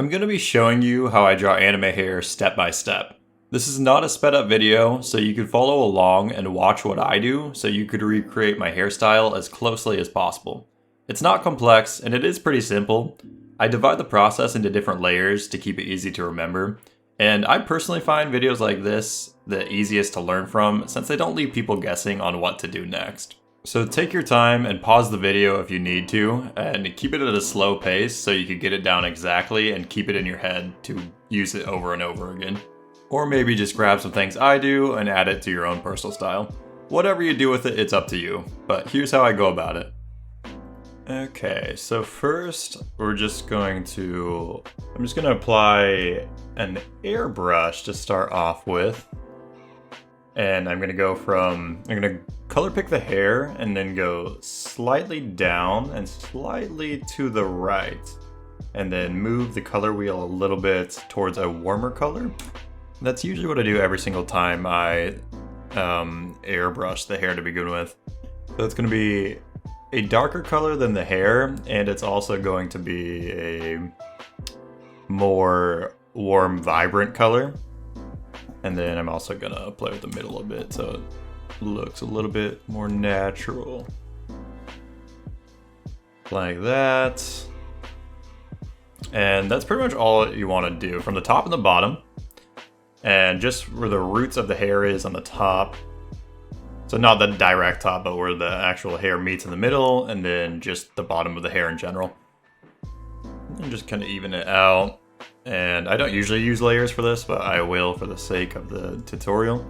I'm going to be showing you how I draw anime hair step by step. This is not a sped up video, so you could follow along and watch what I do so you could recreate my hairstyle as closely as possible. It's not complex and it is pretty simple. I divide the process into different layers to keep it easy to remember, and I personally find videos like this the easiest to learn from since they don't leave people guessing on what to do next. So take your time and pause the video if you need to, and keep it at a slow pace so you can get it down exactly and keep it in your head to use it over and over again. Or maybe just grab some things I do and add it to your own personal style. Whatever you do with it, it's up to you, but here's how I go about it. Okay, so first I'm just going to apply an airbrush to start off with. And I'm going to color pick the hair and then go slightly down and slightly to the right. And then move the color wheel a little bit towards a warmer color. That's usually what I do every single time I airbrush the hair to begin with. So it's going to be a darker color than the hair, and it's also going to be a more warm, vibrant color. And then I'm also gonna play with the middle a bit so it looks a little bit more natural. Like that. And that's pretty much all you want to do from the top and the bottom. And just where the roots of the hair is on the top. So not the direct top, but where the actual hair meets in the middle, and then just the bottom of the hair in general. And just kind of even it out. And I don't usually use layers for this, but I will for the sake of the tutorial.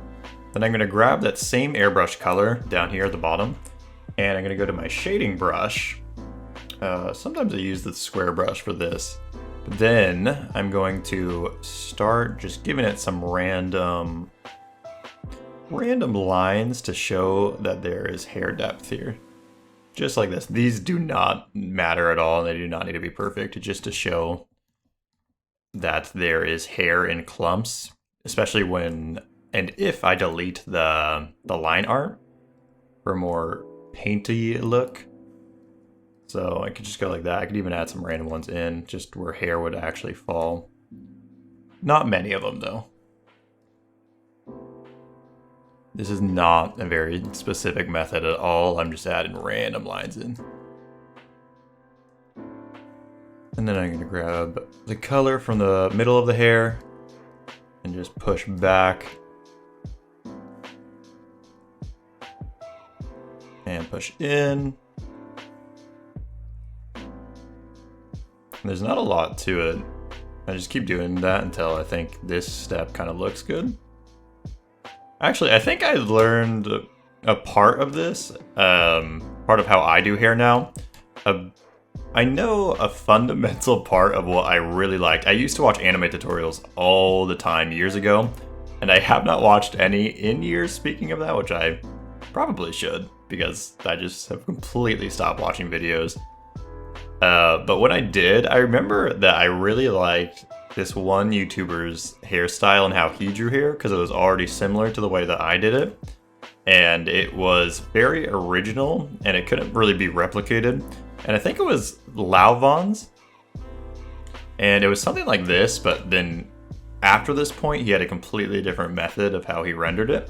Then I'm going to grab that same airbrush color down here at the bottom, and I'm going to go to my shading brush. Sometimes I use the square brush for this. But then I'm going to start just giving it some random lines to show that there is hair depth here. Just like this. These do not matter at all, and they do not need to be perfect, just to show that there is hair in clumps, especially when and if I delete the line art for a more painty look. So I could just go like that. I could even add some random ones in, just where hair would actually fall. Not many of them though. This is not a very specific method at all. I'm just adding random lines in. And then I'm going to grab the color from the middle of the hair and just push back and push in. And there's not a lot to it. I just keep doing that until I think this step kind of looks good. Actually, I think I learned a part of this, part of how I do hair now. I know a fundamental part of what I really liked. I used to watch anime tutorials all the time years ago, and I have not watched any in years, speaking of that, which I probably should, because I just have completely stopped watching videos. But when I did, I remember that I really liked this one YouTuber's hairstyle and how he drew hair, because it was already similar to the way that I did it. And it was very original, and it couldn't really be replicated. And I think it was Lauvon's. And it was something like this, but then after this point, he had a completely different method of how he rendered it.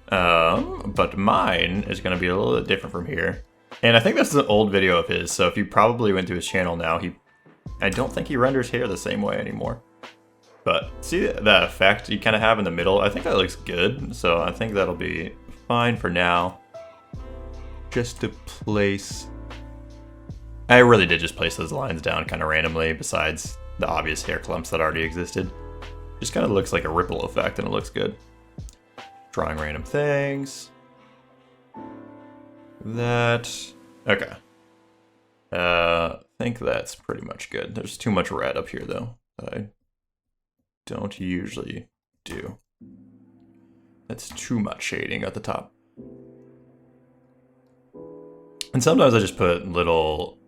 But mine is going to be a little bit different from here. And I think this is an old video of his, so if you probably went to his channel now, I don't think he renders hair the same way anymore. But see that effect you kind of have in the middle? I think that looks good, so I think that'll be fine for now. Just to place... I really did just place those lines down kind of randomly, besides the obvious hair clumps that already existed. Just kind of looks like a ripple effect, and it looks good. Drawing random things. That... Okay. I think that's pretty much good. There's too much red up here, though. I don't usually do. That's too much shading at the top. And sometimes I just put little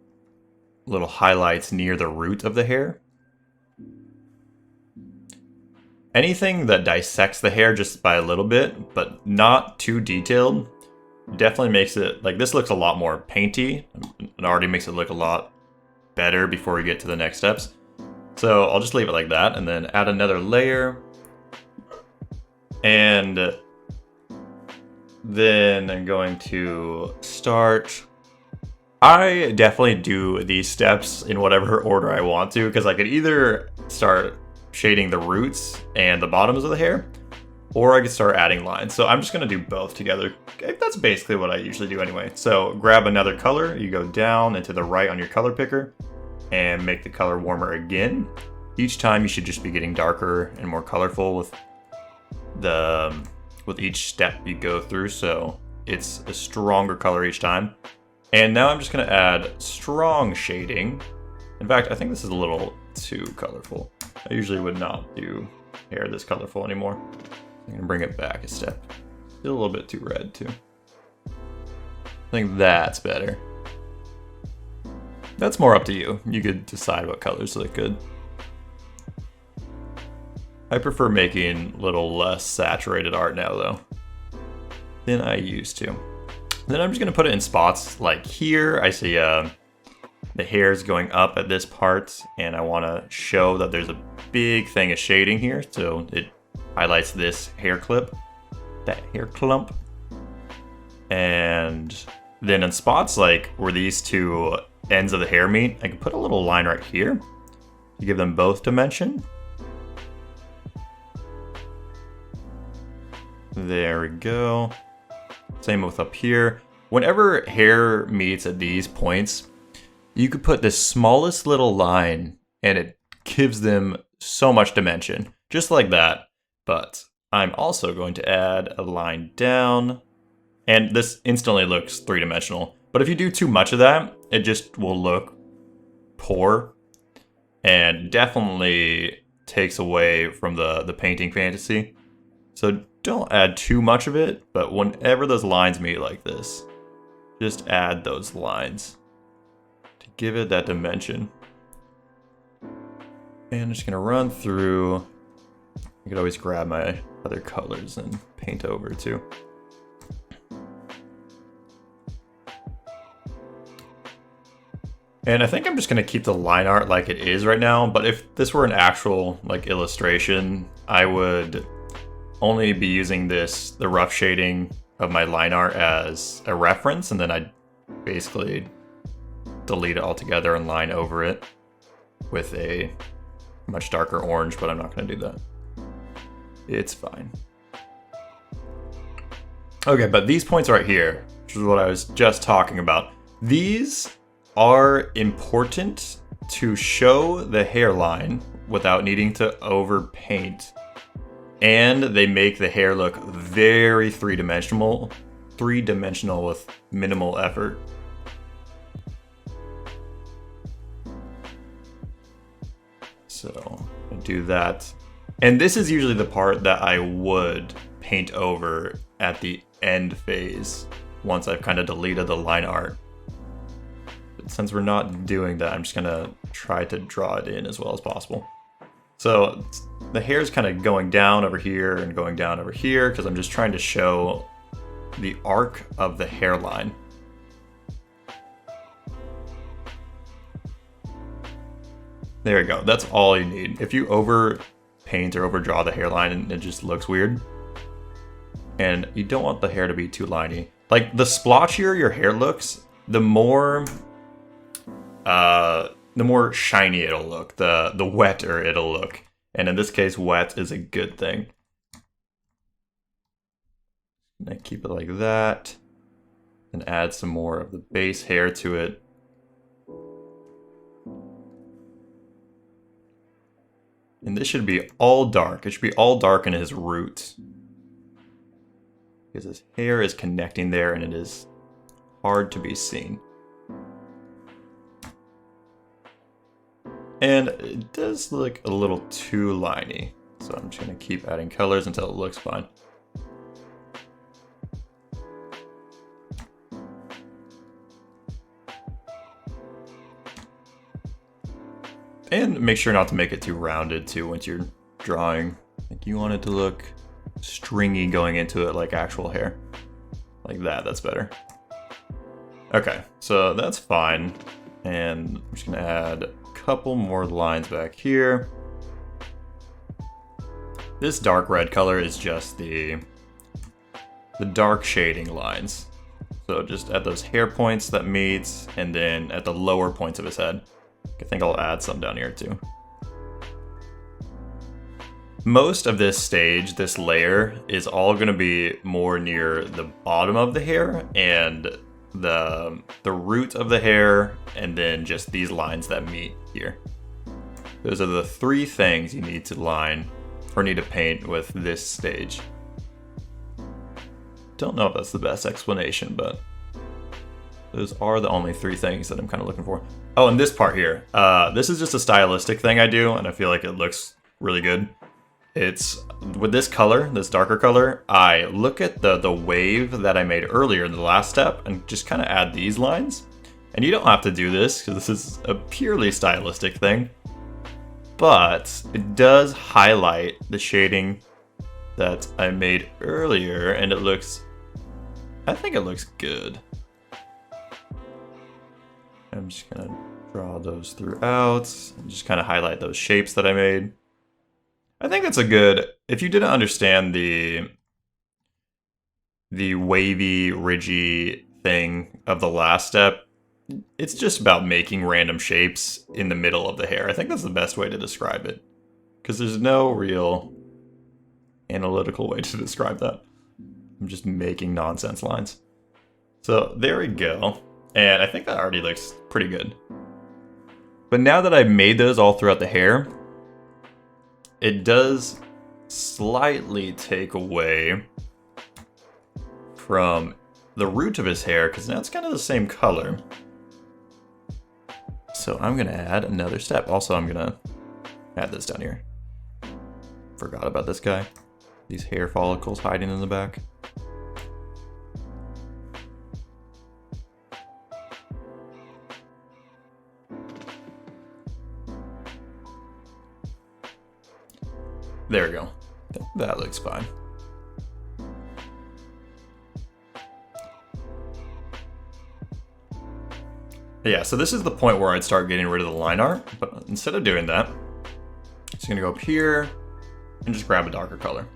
highlights near the root of the hair. Anything that dissects the hair just by a little bit, but not too detailed, definitely makes it, like, this looks a lot more painty. It already makes it look a lot better before we get to the next steps. So I'll just leave it like that and then add another layer. And then I'm going to start. I definitely do these steps in whatever order I want to, because I could either start shading the roots and the bottoms of the hair, or I could start adding lines. So I'm just gonna do both together. That's basically what I usually do anyway. So grab another color, you go down and to the right on your color picker, and make the color warmer again. Each time you should just be getting darker and more colorful with each step you go through, so it's a stronger color each time. And now I'm just gonna add strong shading. In fact, I think this is a little too colorful. I usually would not do hair this colorful anymore. I'm gonna bring it back a step. Still a little bit too red too. I think that's better. That's more up to you. You could decide what colors look good. I prefer making a little less saturated art now though than I used to. Then I'm just gonna put it in spots like here. I see the hair's going up at this part, and I wanna show that there's a big thing of shading here, so it highlights this hair clip, that hair clump. And then in spots like where these two ends of the hair meet, I can put a little line right here to give them both dimension. There we go. Same with up here. Whenever hair meets at these points, you could put the smallest little line and it gives them so much dimension, just like that. But I'm also going to add a line down, and this instantly looks three-dimensional. But if you do too much of that, it just will look poor and definitely takes away from the painting fantasy. So don't add too much of it, but whenever those lines meet like this, just add those lines to give it that dimension. And I'm just gonna run through. I could always grab my other colors and paint over too. And I think I'm just gonna keep the line art like it is right now, but if this were an actual like illustration, I would only be using the rough shading of my line art as a reference, and then I'd basically delete it altogether and line over it with a much darker orange, but I'm not gonna do that. It's fine. Okay, but these points right here, which is what I was just talking about, these are important to show the hairline without needing to overpaint. And they make the hair look very three-dimensional with minimal effort. So I do that. And this is usually the part that I would paint over at the end phase once I've kind of deleted the line art. But since we're not doing that, I'm just gonna try to draw it in as well as possible. So the hair is kind of going down over here and going down over here because I'm just trying to show the arc of the hairline. There you go. That's all you need. If you over paint or overdraw the hairline, and it just looks weird. And you don't want the hair to be too liney. Like, the splotchier your hair looks, the more shiny it'll look, the wetter it'll look. And in this case, wet is a good thing. And I keep it like that, and add some more of the base hair to it. And this should be all dark. It should be all dark in his roots, because his hair is connecting there and it is hard to be seen. And it does look a little too liney, so I'm just gonna keep adding colors until it looks fine. And make sure not to make it too rounded too once you're drawing. Like, you want it to look stringy going into it like actual hair. Like that, that's better. Okay, so that's fine. And I'm just gonna add couple more lines back here. This dark red color is just the dark shading lines. So just at those hair points that meets, and then at the lower points of his head. I think I'll add some down here too. Most of this stage, this layer, is all going to be more near the bottom of the hair and the root of the hair, and then just these lines that meet here. Those are the three things you need to line or need to paint with this stage. Don't know if that's the best explanation, but those are the only three things that I'm kind of looking for. Oh, and this part here. This is just a stylistic thing I do, and I feel like it looks really good. It's with this color, this darker color, I look at the wave that I made earlier in the last step and just kind of add these lines. And you don't have to do this because this is a purely stylistic thing, but it does highlight the shading that I made earlier, and it looks, I think it looks good. I'm just gonna draw those throughout and just kind of highlight those shapes that I made. I think that's a good, if you didn't understand the wavy, ridgy thing of the last step, it's just about making random shapes in the middle of the hair. I think that's the best way to describe it, because there's no real analytical way to describe that. I'm just making nonsense lines. So there we go. And I think that already looks pretty good. But now that I've made those all throughout the hair, it does slightly take away from the root of his hair, because now it's kind of the same color. So I'm going to add another step. Also, I'm going to add this down here. Forgot about this guy. These hair follicles hiding in the back. There we go. That looks fine. Yeah, so this is the point where I'd start getting rid of the line art, but instead of doing that, I'm just gonna go up here and just grab a darker color.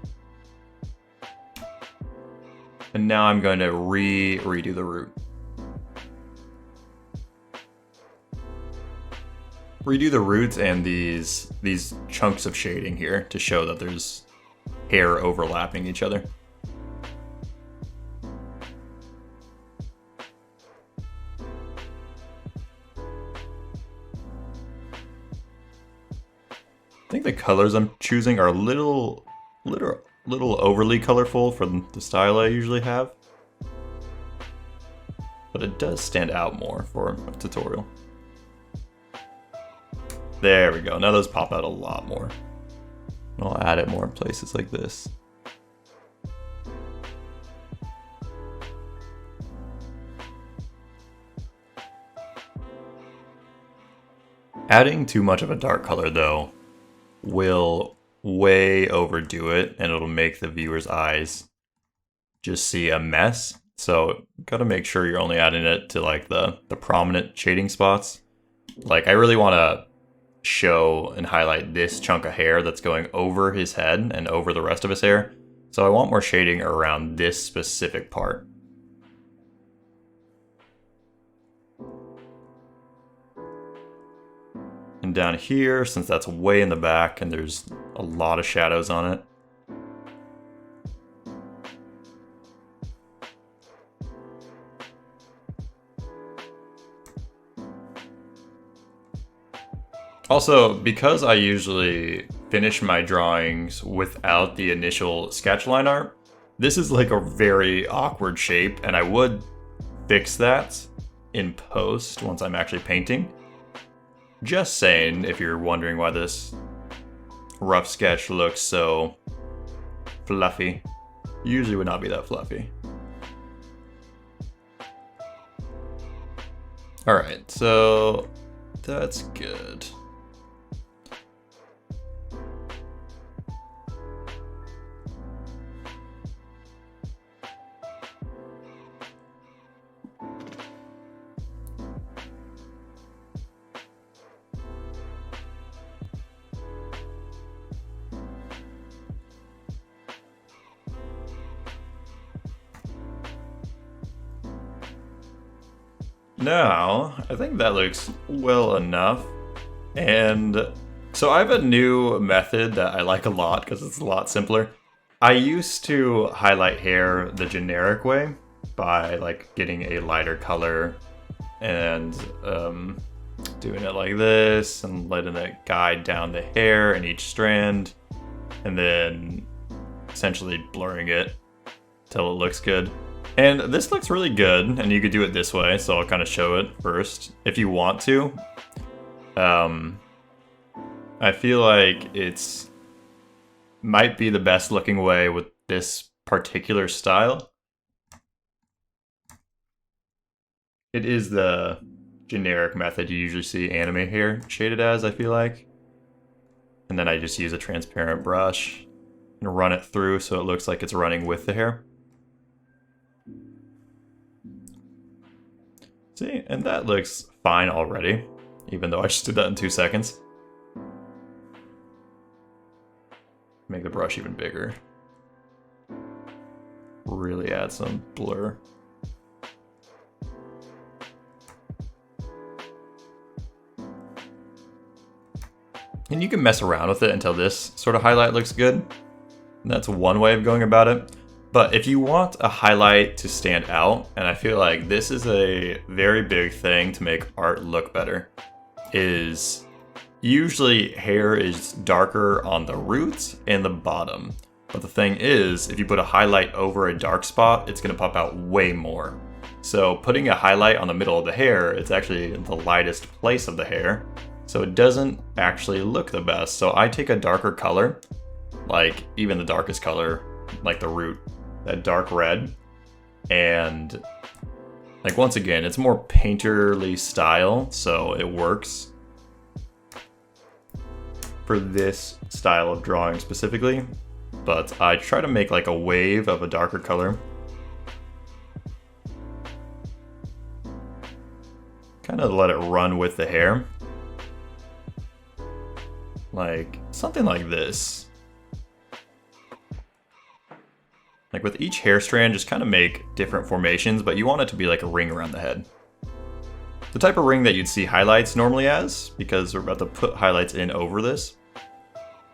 And now I'm going to redo the root. Redo the roots and these chunks of shading here to show that there's hair overlapping each other. I think the colors I'm choosing are a little overly colorful for the style I usually have, but it does stand out more for a tutorial. There we go. Now those pop out a lot more. I'll add it more in places like this. Adding too much of a dark color, though, will way overdo it, and it'll make the viewer's eyes just see a mess. So gotta make sure you're only adding it to like the prominent shading spots. Like I really want to show and highlight this chunk of hair that's going over his head and over the rest of his hair. So I want more shading around this specific part. And down here, since that's way in the back and there's a lot of shadows on it, also, because I usually finish my drawings without the initial sketch line art, this is like a very awkward shape, and I would fix that in post once I'm actually painting. Just saying, if you're wondering why this rough sketch looks so fluffy. Usually would not be that fluffy. Alright, so that's good. Now, I think that looks well enough. And so I have a new method that I like a lot because it's a lot simpler. I used to highlight hair the generic way by like getting a lighter color and doing it like this and letting it guide down the hair in each strand and then essentially blurring it till it looks good. And this looks really good, and you could do it this way, so I'll kind of show it first if you want to. I feel like it's might be the best looking way with this particular style. It is the generic method you usually see anime hair shaded as, I feel like. And then I just use a transparent brush and run it through so it looks like it's running with the hair. See, and that looks fine already, even though I just did that in 2 seconds. Make the brush even bigger. Really add some blur. And you can mess around with it until this sort of highlight looks good. And that's one way of going about it. But if you want a highlight to stand out, and I feel like this is a very big thing to make art look better, is usually hair is darker on the roots and the bottom. But the thing is, if you put a highlight over a dark spot, it's going to pop out way more. So putting a highlight on the middle of the hair, it's actually the lightest place of the hair. So it doesn't actually look the best. So I take a darker color, like even the darkest color, like the root, that dark red, and like once again, it's more painterly style, so it works for this style of drawing specifically. But I try to make like a wave of a darker color. Kind of let it run with the hair. Like something like this. Like with each hair strand, just kind of make different formations, but you want it to be like a ring around the head. The type of ring that you'd see highlights normally as, because we're about to put highlights in over this.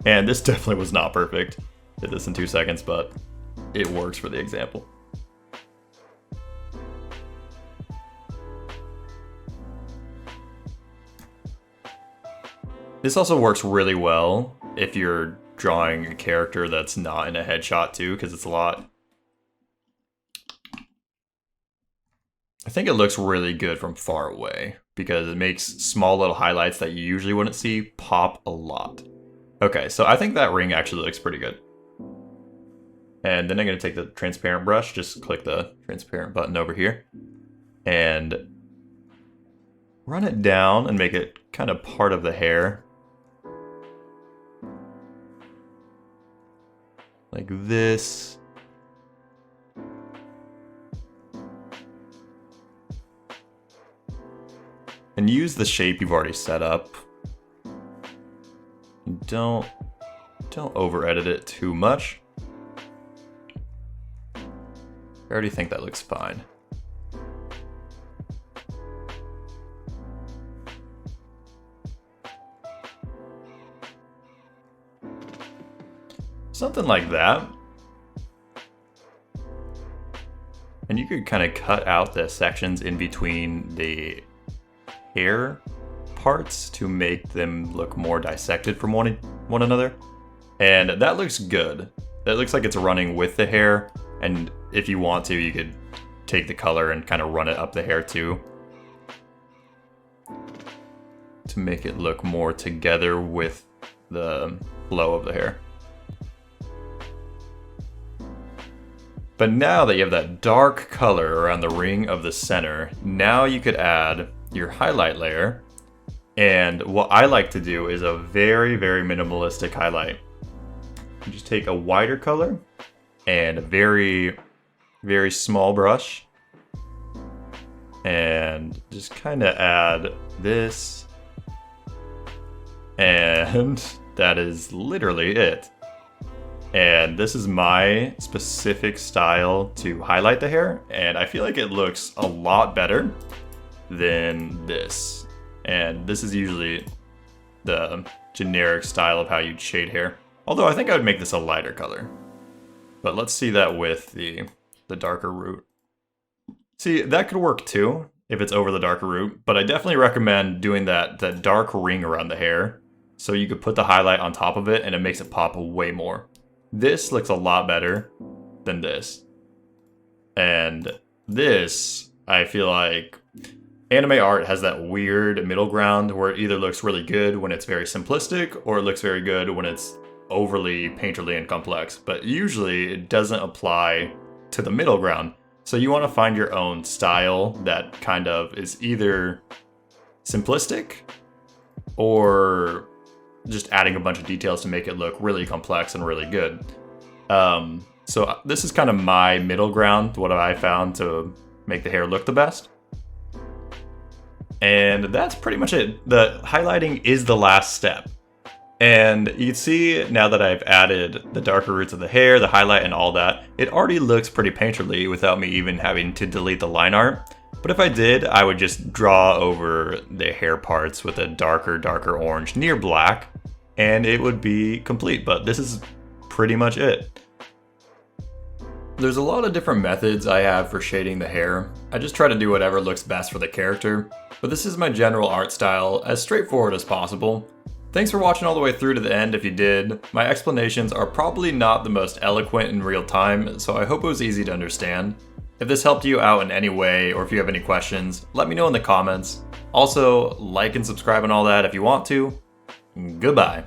And this definitely was not perfect. Did this in 2 seconds, but it works for the example. This also works really well if you're drawing a character that's not in a headshot too, because it's a lot. I think it looks really good from far away because it makes small little highlights that you usually wouldn't see pop a lot. Okay, so I think that ring actually looks pretty good. And then I'm going to take the transparent brush, just click the transparent button over here, and run it down and make it kind of part of the hair. Like this. And use the shape you've already set up. Don't over edit it too much. I already think that looks fine. Something like that. And you could kind of cut out the sections in between the hair parts to make them look more dissected from one another. And that looks good. That looks like it's running with the hair. And if you want to, you could take the color and kind of run it up the hair too, to make it look more together with the flow of the hair. But now that you have that dark color around the ring of the center, now you could add your highlight layer. And what I like to do is a very, very minimalistic highlight. You just take a whiter color and a very, very small brush. And just kind of add this. And that is literally it. And this is my specific style to highlight the hair, and I feel like it looks a lot better than this. And this is usually the generic style of how you'd shade hair. Although I think I would make this a lighter color. But let's see that with the darker root. See, that could work too, if it's over the darker root, but I definitely recommend doing that dark ring around the hair, so you could put the highlight on top of it and it makes it pop way more. This looks a lot better than this. And this, I feel like anime art has that weird middle ground where it either looks really good when it's very simplistic, or it looks very good when it's overly painterly and complex, but usually it doesn't apply to the middle ground. So you want to find your own style that kind of is either simplistic or just adding a bunch of details to make it look really complex and really good. So this is kind of my middle ground, what I found to make the hair look the best. And that's pretty much it. The highlighting is the last step. And you can see now that I've added the darker roots of the hair, the highlight and all that, it already looks pretty painterly without me even having to delete the line art. But if I did, I would just draw over the hair parts with a darker orange near black, and it would be complete. But this is pretty much it. There's a lot of different methods I have for shading the hair. I just try to do whatever looks best for the character, but this is my general art style, as straightforward as possible. Thanks for watching all the way through to the end if you did. My explanations are probably not the most eloquent in real time, so I hope it was easy to understand. If this helped you out in any way, or if you have any questions, let me know in the comments. Also, like and subscribe and all that if you want to. Goodbye.